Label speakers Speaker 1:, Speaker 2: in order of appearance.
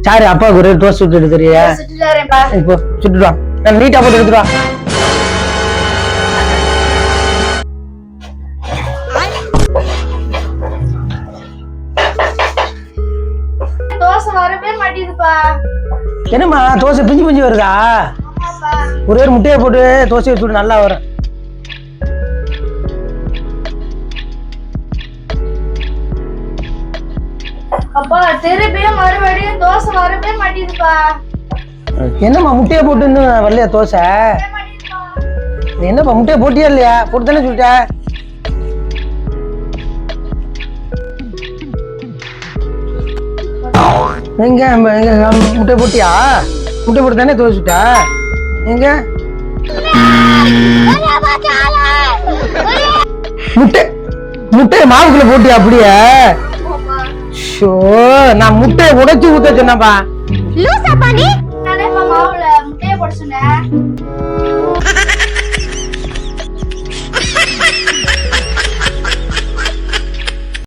Speaker 1: Sir அப்பாவுக்கு ஒரு தோசை சுட்டு எடுத்துறியா? இப்போ சுட்டுடுவா, நான் நீட்டா போட்டு எடுத்துருவா.
Speaker 2: தோசை வரவே மாட்டேங்குதுப்பா.
Speaker 1: என்னம்மா தோசை பிஞ்சு பிஞ்சு வருதா? ஒரே ஒரு முட்டையை போட்டு தோசையை சுட்டு நல்லா வரும்.
Speaker 2: அப்பா திருப்பியும் மறுபடியும் தோசை வரவே மாட்டேங்குதுப்பா.
Speaker 1: என்னம்மா முட்டையை போட்டு இன்னும் வரலையா தோசை? என்னப்பா முட்டையை போட்டியா இல்லையா? போட்டு தானே சொல்லிட்ட. எங்க முட்டை போட்டியா? முட்டை போட்டு தானே தோசை சுட்ட. எங்க முட்டை முட்டை மாவுக்குள்ள போட்டியா? அப்படியே நான் முட்டையை உடைச்சு ஊத்த சொன்னப்பா.